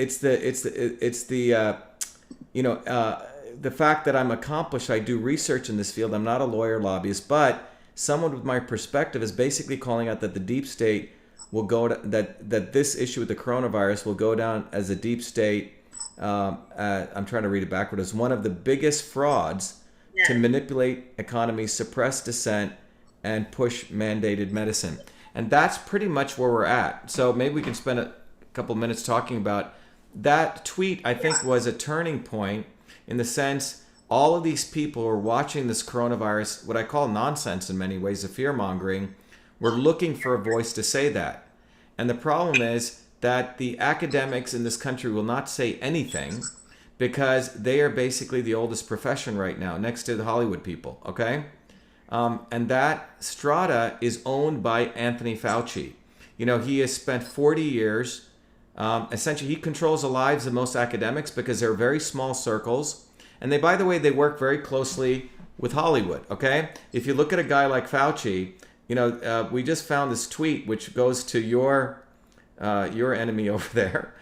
the fact that I'm accomplished. I do research in this field. I'm not a lawyer lobbyist, but someone with my perspective is basically calling out that the deep state will go to, that this issue with the coronavirus will go down as a deep state. I'm trying to read it backward. As one of the biggest frauds to manipulate economies, suppress dissent, and push mandated medicine. And that's pretty much where we're at. So maybe we can spend a couple minutes talking about that tweet. I think was a turning point in the sense all of these people who are watching this coronavirus, what I call nonsense in many ways, the fear mongering, were looking for a voice to say that. And the problem is that the academics in this country will not say anything because they are basically the oldest profession right now, next to the Hollywood people, okay? And that strata is owned by Anthony Fauci. He has spent 40 years Essentially, he controls the lives of most academics because they're very small circles. And they, by the way, they work very closely with Hollywood, okay? If you look at a guy like Fauci, we just found this tweet which goes to your enemy over there,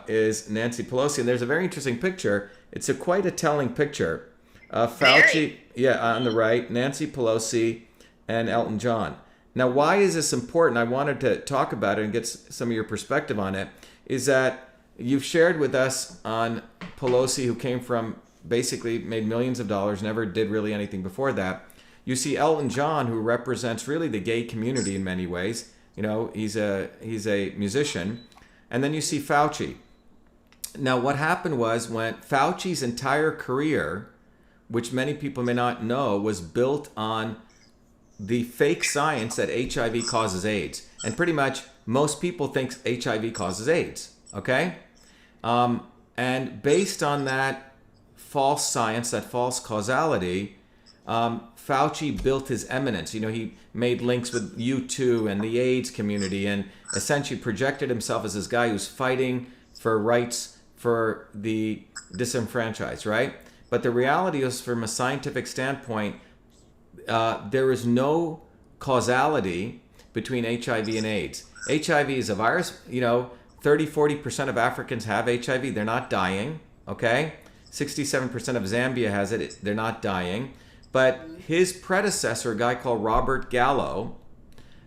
is Nancy Pelosi. And there's a very interesting picture. It's quite a telling picture. Fauci, on the right, Nancy Pelosi, and Elton John. Now, why is this important? I wanted to talk about it and get some of your perspective on it, is that you've shared with us on Pelosi, who came from, basically made millions of dollars, never did really anything before that. You see Elton John, who represents really the gay community in many ways. He's a musician. And then you see Fauci. Now, what happened was when Fauci's entire career, which many people may not know, was built on the fake science that HIV causes AIDS. And pretty much most people think HIV causes AIDS, okay? And based on that false science, that false causality, Fauci built his eminence. He made links with U2 and the AIDS community and essentially projected himself as this guy who's fighting for rights for the disenfranchised, right? But the reality is, from a scientific standpoint, there is no causality between HIV and AIDS. HIV is a virus. 30-40% of Africans have HIV. They're not dying, okay? 67% of Zambia has it. They're not dying. But his predecessor, a guy called Robert Gallo,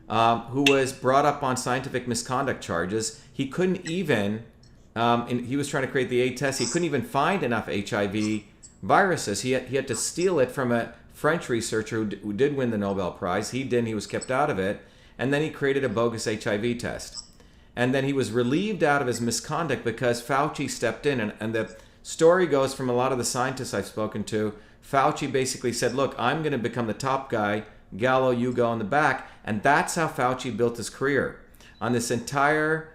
who was brought up on scientific misconduct charges, he couldn't even, he was trying to create the AIDS test, he couldn't even find enough HIV viruses. He had to steal it from a French researcher who did win the Nobel Prize. He didn't. He was kept out of it. And then he created a bogus HIV test. And then he was relieved out of his misconduct because Fauci stepped in. And the story goes, from a lot of the scientists I've spoken to, Fauci basically said, look, I'm going to become the top guy. Gallo, you go in the back. And that's how Fauci built his career. On this entire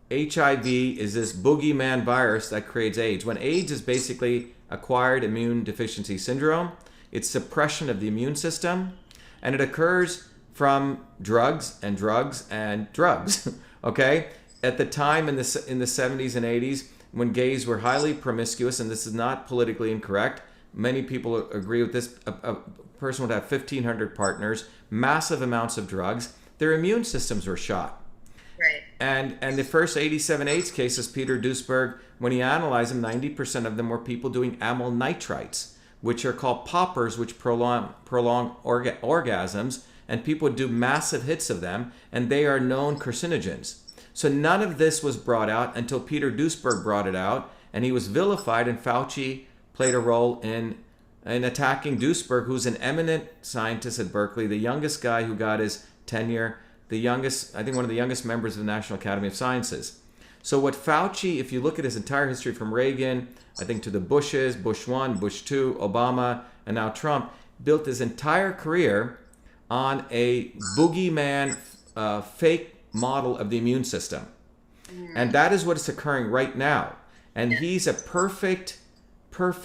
HIV is this boogeyman virus that creates AIDS. When AIDS is basically acquired immune deficiency syndrome, it's suppression of the immune system, and it occurs from drugs and drugs and drugs. Okay? At the time in the 70s and 80s, when gays were highly promiscuous, and this is not politically incorrect, many people agree with this, a person would have 1,500 partners, massive amounts of drugs, their immune systems were shot. Right. And the first 87 AIDS cases, Peter Duesberg, when he analyzed them, 90% of them were people doing amyl nitrites, which are called poppers, which prolong orgasms, and people would do massive hits of them, and they are known carcinogens. So none of this was brought out until Peter Duesberg brought it out, and he was vilified, and Fauci played a role in attacking Duesberg, who's an eminent scientist at Berkeley, the youngest guy who got his tenure, the youngest, I think one of the youngest members of the National Academy of Sciences. So what Fauci, if you look at his entire history from Reagan, I think to the Bushes, Bush 1, Bush 2, Obama, and now Trump, built his entire career on a boogeyman fake model of the immune system. And that is what is occurring right now. And he's a perfect part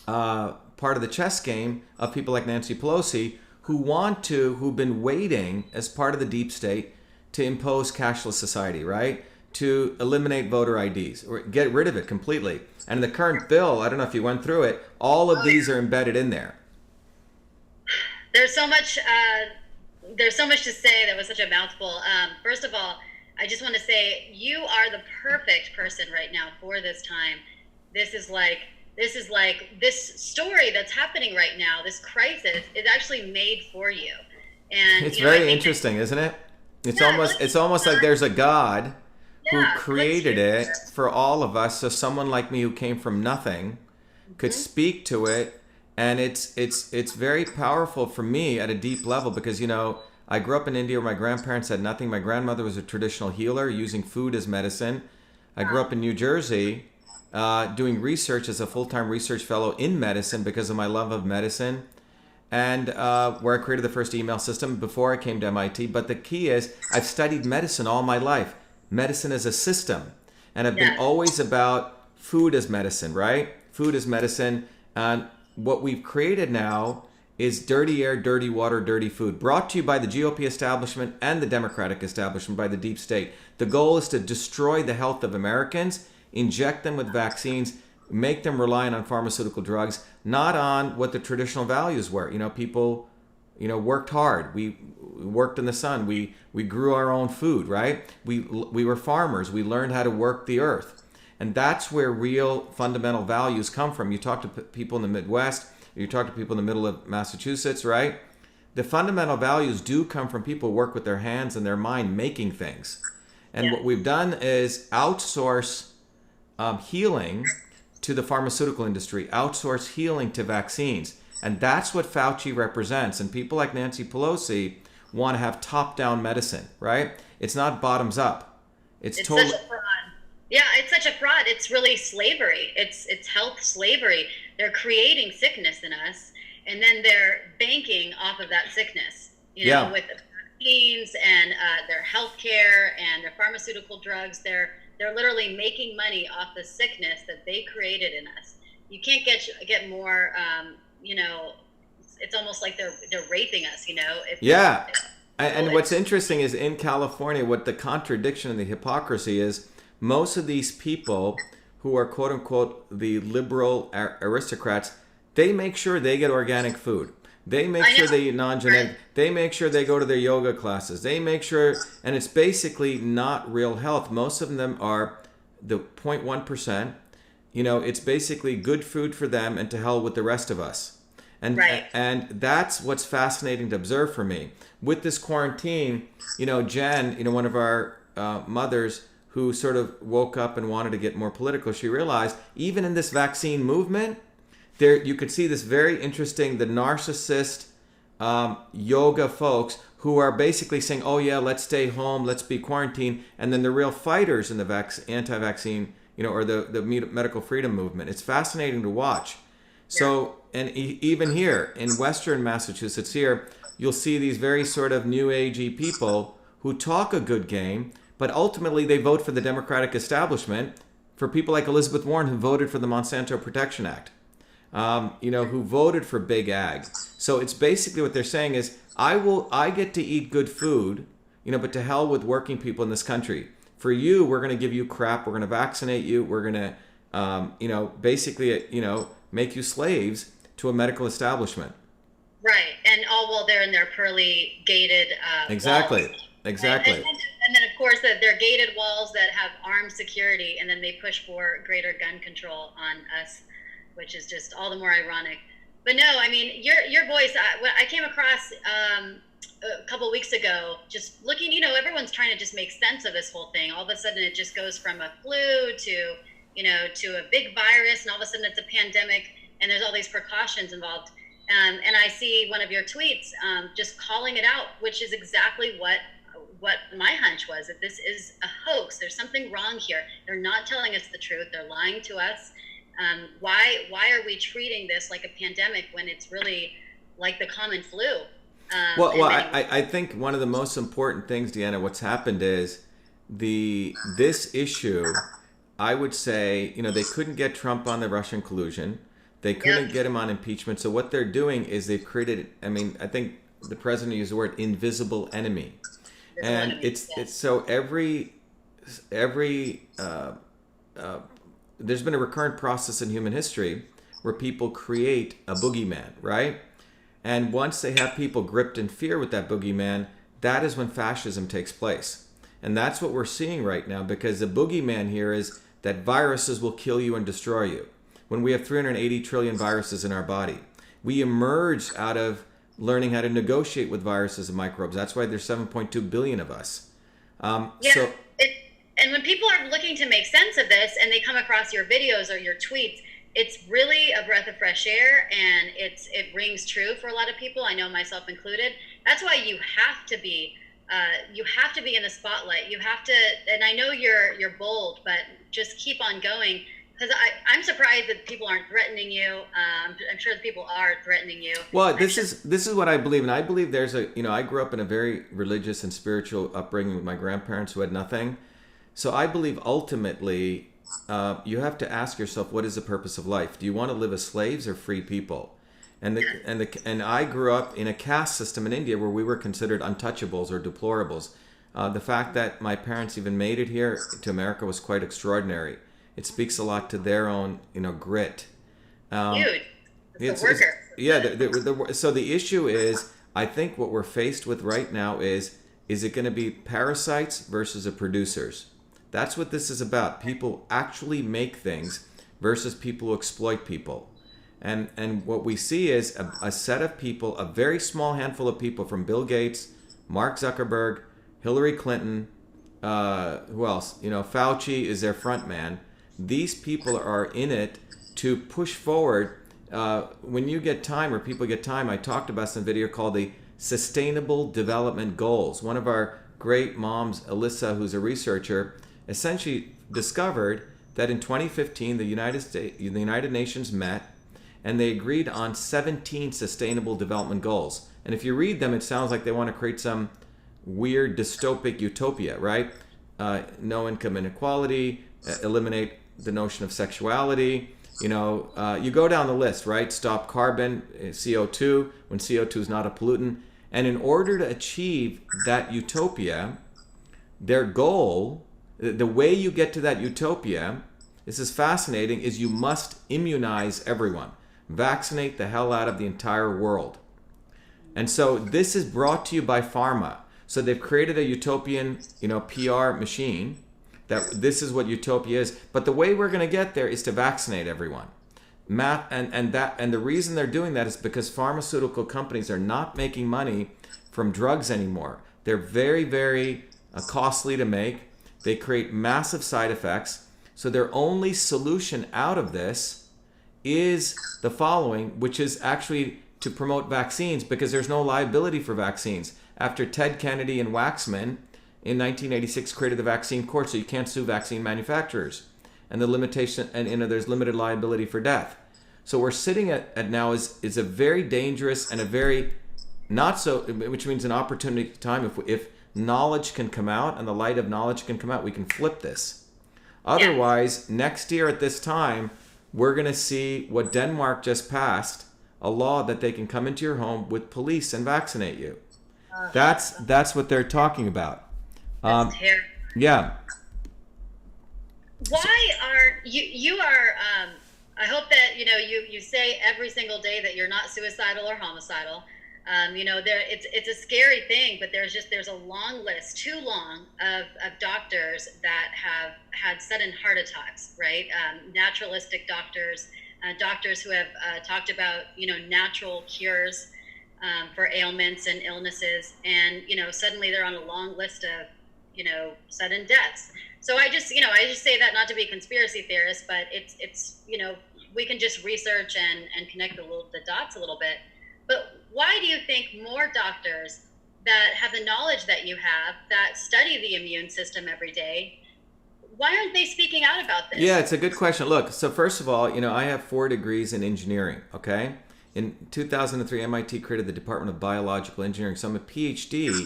of the chess game of people like Nancy Pelosi who've been waiting as part of the deep state to impose cashless society, right? To eliminate voter IDs or get rid of it completely. And in the current bill, I don't know if you went through it, all of these are embedded in there. There's so much to say. That was such a mouthful. First of all, I just want to say you are the perfect person right now for this time. This is like this story that's happening right now. This crisis is actually made for you. And it's very interesting, isn't it? It's almost like there's a God who created it for all of us, so someone like me who came from nothing could speak to it, and it's very powerful for me at a deep level because I grew up in India where my grandparents had nothing. My grandmother was a traditional healer using food as medicine. I grew up in New Jersey doing research as a full-time research fellow in medicine because of my love of medicine. And where I created the first email system before I came to MIT. But the key is I've studied medicine all my life. Medicine as a system. And I've been always about food as medicine, right? Food as medicine. And what we've created now is dirty air, dirty water, dirty food. Brought to you by the GOP establishment and the Democratic establishment, by the deep state. The goal is to destroy the health of Americans, inject them with vaccines, make them reliant on pharmaceutical drugs, not on what the traditional values were. People, worked hard. We worked in the sun. We grew our own food, right? We were farmers. We learned how to work the earth. And that's where real fundamental values come from. You talk to people in the Midwest, you talk to people in the middle of Massachusetts, right? The fundamental values do come from people who work with their hands and their mind making things. And what we've done is outsource healing to the pharmaceutical industry, outsource healing to vaccines. And that's what Fauci represents. And people like Nancy Pelosi want to have top-down medicine, right? It's not bottoms up. It's totally... such a fraud. Yeah, it's such a fraud. It's really slavery. It's health slavery. They're creating sickness in us, and then they're banking off of that sickness, with the vaccines and their health care and their pharmaceutical drugs. They're literally making money off the sickness that they created in us. You can't get more, it's almost like they're raping us, And what's interesting is in California, what the contradiction and the hypocrisy is, most of these people who are quote unquote the liberal aristocrats, they make sure they get organic food. They make sure they eat non-genetic. Right. They make sure they go to their yoga classes. They make sure, and it's basically not real health. Most of them are the 0.1%. It's basically good food for them and to hell with the rest of us. And and that's what's fascinating to observe for me. With this quarantine, Jen, one of our mothers who sort of woke up and wanted to get more political, she realized even in this vaccine movement, there you could see this very interesting, the narcissist yoga folks who are basically saying, oh yeah, let's stay home, let's be quarantined. And then the real fighters in the anti-vaccine, or the medical freedom movement. It's fascinating to watch. So, and even here in Western Massachusetts here, you'll see these very sort of new agey people who talk a good game, but ultimately they vote for the Democratic establishment, for people like Elizabeth Warren who voted for the Monsanto Protection Act. Who voted for big ag. So it's basically what they're saying is, I get to eat good food, but to hell with working people in this country. For you, we're going to give you crap. We're going to vaccinate you. We're going to, basically, make you slaves to a medical establishment. Right. And all while they're in their pearly gated Exactly. walls. Exactly. And then, of course, they're gated walls that have armed security, and then they push for greater gun control on us, which is just all the more ironic. But no, I mean, your voice, I came across a couple weeks ago, just looking, everyone's trying to just make sense of this whole thing. All of a sudden it just goes from a flu to a big virus, and all of a sudden it's a pandemic, and there's all these precautions involved. And I see one of your tweets just calling it out, which is exactly what my hunch was, that this is a hoax. There's something wrong here. They're not telling us the truth. They're lying to us. Why are we treating this like a pandemic when it's really like the common flu? I think one of the most important things, Deanna, what's happened is this issue, I would say, they couldn't get Trump on the Russian collusion. They couldn't get him on impeachment. So what they're doing is they've created, I think the president used the word invisible enemy. It's so every there's been a recurrent process in human history where people create a boogeyman, right? And once they have people gripped in fear with that boogeyman, that is when fascism takes place. And that's what we're seeing right now, because the boogeyman here is that viruses will kill you and destroy you. When we have 380 trillion viruses in our body, we emerged out of learning how to negotiate with viruses and microbes. That's why there's 7.2 billion of us. And when people are looking to make sense of this and they come across your videos or your tweets, it's really a breath of fresh air, and it rings true for a lot of people. I know myself included. That's why you have to be in the spotlight. You have to, and I know you're bold, but just keep on going, because I'm surprised that people aren't threatening you. I'm sure that people are threatening you. Well, this is what I believe, and I believe there's I grew up in a very religious and spiritual upbringing with my grandparents who had nothing. So I believe ultimately you have to ask yourself, what is the purpose of life? Do you want to live as slaves or free people? And I grew up in a caste system in India where we were considered untouchables or deplorables. The fact that my parents even made it here to America was quite extraordinary. It speaks a lot to their own, grit. Dude, it's a worker. So the issue is, I think what we're faced with right now is it going to be parasites versus the producers? That's what this is about. People actually make things versus people who exploit people. And what we see is a set of people, a very small handful of people, from Bill Gates, Mark Zuckerberg, Hillary Clinton, who else? Fauci is their front man. These people are in it to push forward. When you get time, or people get time, I talked about some video called the Sustainable Development Goals. One of our great moms, Alyssa, who's a researcher, essentially discovered that in 2015 the United Nations met and they agreed on 17 Sustainable Development Goals. And if you read them, it sounds like they want to create some weird dystopic utopia, right? No income inequality, eliminate the notion of sexuality. You go down the list, right? Stop carbon, CO2, when CO2 is not a pollutant. And in order to achieve that utopia, their goal, the way you get to that utopia, this is fascinating, is you must immunize everyone. Vaccinate the hell out of the entire world. And so this is brought to you by pharma. So they've created a utopian, PR machine that this is what utopia is. But the way we're going to get there is to vaccinate everyone. And the reason they're doing that is because pharmaceutical companies are not making money from drugs anymore. They're very, very costly to make. They create massive side effects. So their only solution out of this is the following, which is actually to promote vaccines, because there's no liability for vaccines. After Ted Kennedy and Waxman in 1986 created the vaccine court, so you can't sue vaccine manufacturers. And the limitation, and there's limited liability for death. So we're sitting at now is a very dangerous and a very not so, which means an opportunity time. If knowledge can come out and the light of knowledge can come out, we can flip this. Otherwise, next year at this time, we're going to see what Denmark just passed, a law that they can come into your home with police and vaccinate you. That's what they're talking about. That's terrible. Yeah. Why are you are I hope that you say every single day that you're not suicidal or homicidal. It's a scary thing, but there's a long list, too long, of doctors that have had sudden heart attacks, right? Naturalistic doctors, doctors who have talked about natural cures for ailments and illnesses, and suddenly they're on a long list of sudden deaths. So I just say that not to be a conspiracy theorist, but it's we can just research and connect the dots a little bit. But why do you think more doctors that have the knowledge that you have, that study the immune system every day, why aren't they speaking out about this? Yeah, it's a good question. Look, so first of all, I have 4 degrees in engineering, okay? In 2003, MIT created the Department of Biological Engineering. So I'm a PhD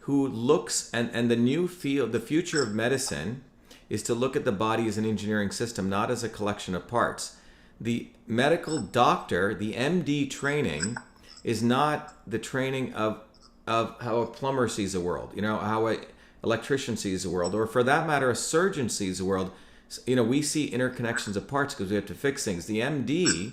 who looks, and the new field, the future of medicine is to look at the body as an engineering system, not as a collection of parts. The medical doctor, the MD training, is not the training of how a plumber sees the world, how an electrician sees the world, or for that matter, a surgeon sees the world. We see interconnections of parts because we have to fix things. The MD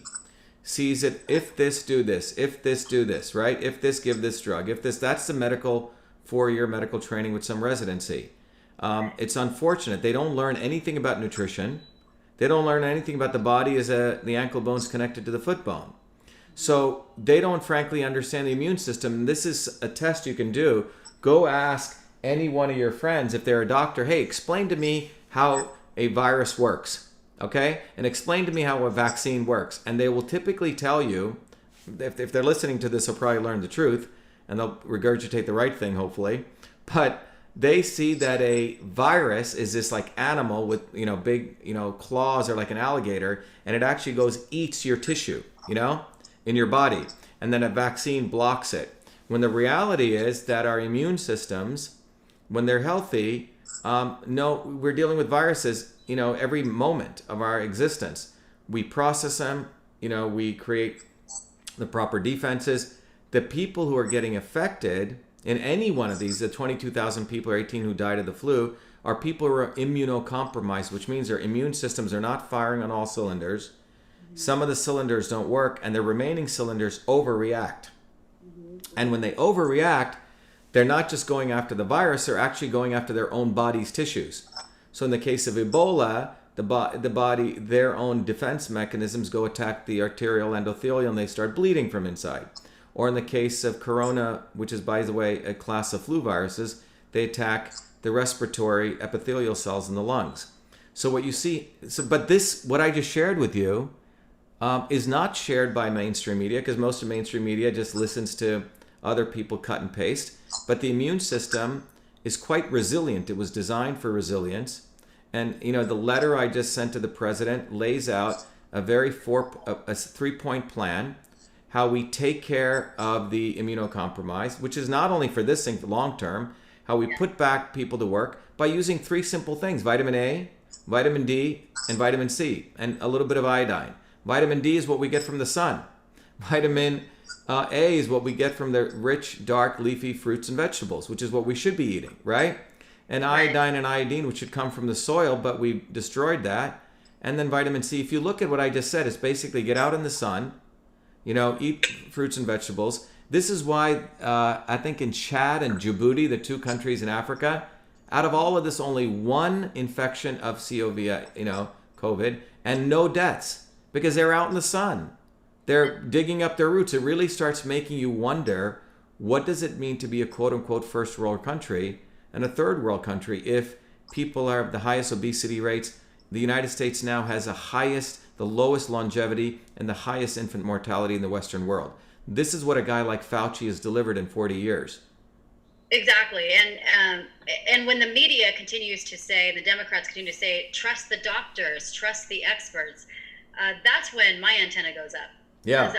sees it, if this, do this, if this, do this, right? If this, give this drug, if this, that's the medical 4-year medical training with some residency. It's unfortunate. They don't learn anything about nutrition. They don't learn anything about the body as the ankle bone's connected to the foot bone. So they don't frankly understand the immune system. And this is a test you can do. Go ask any one of your friends, if they're a doctor, hey, explain to me how a virus works, okay? And explain to me how a vaccine works. And they will typically tell you, if they're listening to this, they'll probably learn the truth and they'll regurgitate the right thing, hopefully. But they see that a virus is this like animal with, big, claws, or like an alligator, and it actually eats your tissue, in your body. And then a vaccine blocks it. When the reality is that our immune systems, when they're healthy, we're dealing with viruses, every moment of our existence. We process them, we create the proper defenses. The people who are getting affected in any one of these, the 22,000 people or 18 who died of the flu, are people who are immunocompromised, which means their immune systems are not firing on all cylinders. Some of the cylinders don't work, and the remaining cylinders overreact. And when they overreact, they're not just going after the virus, they're actually going after their own body's tissues. So in the case of Ebola, the body, their own defense mechanisms go attack the arterial endothelial and they start bleeding from inside. Or in the case of corona, which is, by the way, a class of flu viruses, they attack the respiratory epithelial cells in the lungs. So what you see, but this, what I just shared with you, is not shared by mainstream media, because most of mainstream media just listens to other people cut and paste. But the immune system is quite resilient. It was designed for resilience. And, you know, the letter I just sent to the president lays out a three-point plan, how we take care of the immunocompromised, which is not only for this thing, for long term, how we put back people to work by using three simple things: vitamin A, vitamin D, and vitamin C, and a little bit of iodine. Vitamin D is what we get from the sun. Vitamin A is what we get from the rich, dark, leafy fruits and vegetables, which is what we should be eating, right? And iodine and iodine, which should come from the soil, but we destroyed that. And then vitamin C. If you look at what I just said, it's basically get out in the sun, you know, eat fruits and vegetables. This is why I think in Chad and Djibouti, the two countries in Africa, out of all of this, only one infection of COVID, and no deaths, because they're out in the sun. They're digging up their roots. It really starts making you wonder, what does it mean to be a quote-unquote first world country and a third world country if people have the highest obesity rates? The United States now has the lowest longevity and the highest infant mortality in the Western world. This is what a guy like Fauci has delivered in 40 years. Exactly. And when the media continues to say, the Democrats continue to say, trust the doctors, trust the experts, that's when my antenna goes up. Yeah.